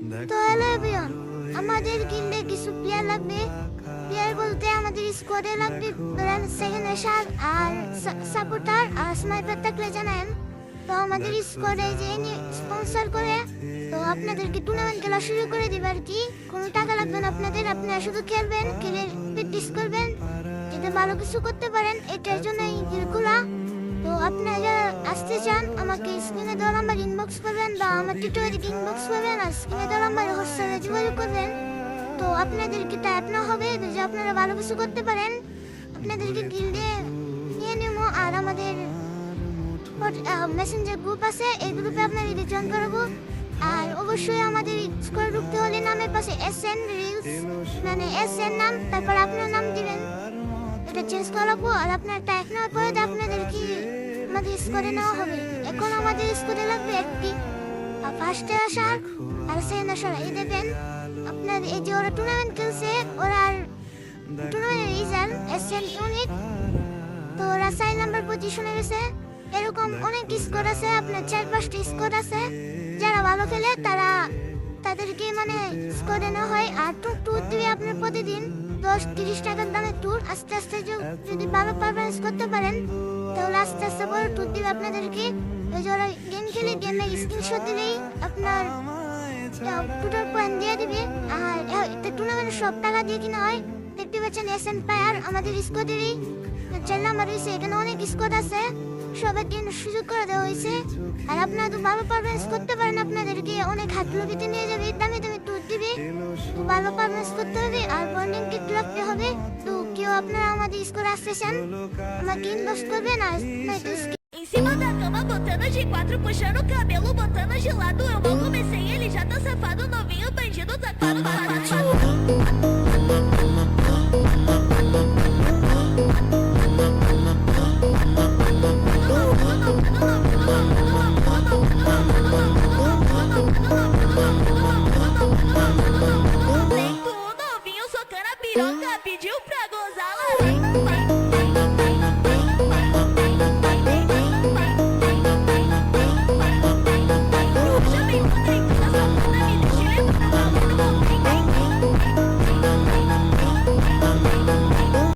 তো hello everyone, আমাদের গিল্ডে কিছু প্লেয়ার লাগবে। প্লেয়ার বলতে আমাদের স্কোয়াডে লাগবে ধরেন সেকেন্ড এশার আর সাপোর্টার আর স্নাইপার থাকলে জানেন। তো আমাদের স্কোয়াডে যে স্পন্সর করে, তো আপনাদেরকে টুর্নামেন্ট খেলা শুরু করে দিবে আর কি। কোনো টাকা লাগবে না আপনাদের, আপনারা শুধু খেলবেন, খেলে প্র্যাকটিস করবেন, যাতে ভালো কিছু করতে পারেন। এটার জন্য এই খোলা। তো আপনারা আসতে চান আমাকে স্ক্রিনে দেওয়া নাম্বার ইনবক্স করবেন বা আমার টিউটোরিয়ালে ইনবক্স করবেন আর স্ক্রিনে দেওয়া নাম্বার হোয়াটসঅ্যাপে যোগাযোগ করবেন। তো আপনাদেরকে টাইপ না হবে যে আপনারা ভালো কিছু করতে পারেন, আপনাদেরকে গিল্ডে নিয়ে নেবো। আর আমাদের মেসেঞ্জার গ্রুপ আছে, এই গ্রুপে আপনাদের জয়েন করাবো। আর অবশ্যই আমাদের স্কোয়াড ঢুকতে হলে নামের পাশে SN রিলস মানে SN নাম, তারপর আপনার নাম দিবেন, এটা চেঞ্জ করাবো। আর আপনার টাইপ নেওয়ার পরে আপনাদেরকে আমাদের স্কোয়াডে নেওয়া হবে। এখন আমাদের স্কোয়াডে লাগবে একটি ফার্স্টে আসার আর সেকেন্ড আসার। এই দেখেন আপনার এই যে ওরা টুর্নামেন্ট খেলছে, ওরা টুর্নামেন্টের রিজাল্ট SN ইউনিট, তো ওরা 4 নাম্বার পজিশনে গেছে। এরকম অনেক স্কোর আছে, আপনার 4-5টি স্কোর আছে। যারা ভালো খেলে তাদেরকে মানে স্কোরে নেওয়া হয়। আর ট্যুর দিবে আপনার প্রতিদিন 10-30 টাকার দামে ট্যুর। আস্তে আস্তে যদি ভালো পারফরমেন্স করতে পারেন তাহলে আস্তে আস্তে বড় ট্যুর দিবে আপনাদেরকে। ওই যে ওরা গেম খেলে গেমের স্ক্রিনশট দিলেই আপনার টোটাল পয়েন্ট দিয়ে দিবে। আর টুর্নামেন্টের সব টাকা দিয়ে কিনা হয়। দেখতে পাচ্ছেন SN প্লেয়ার আমাদের স্কোয়াডেরই 4 নাম্বার হয়েছে। এখানে অনেক স্কোয়াড আছে, সবার জন্য সুযোগ করে দেওয়া হয়েছে। আর আপনারা তো ভালো পারফরমেন্স করতে পারেন, আপনাদেরকে অনেক হাত লবিতে নিয়ে যাবে, দামি দামি ট্যুর দিবে। তো ভালো পারফরমেন্স করতে হবে আর বন্ডিং ঠিক রাখতে হবে। তো কেউ আপনারা আমাদের স্কোর আসতে চান আমাকে ইনবক্স করবেন। আর Em cima da cama, botando de 4, puxando o cabelo, botando de lado. Eu mal comecei, ele já tá safado, novinho, bandido, tá claro, novinho, socando a piroca, pediu pra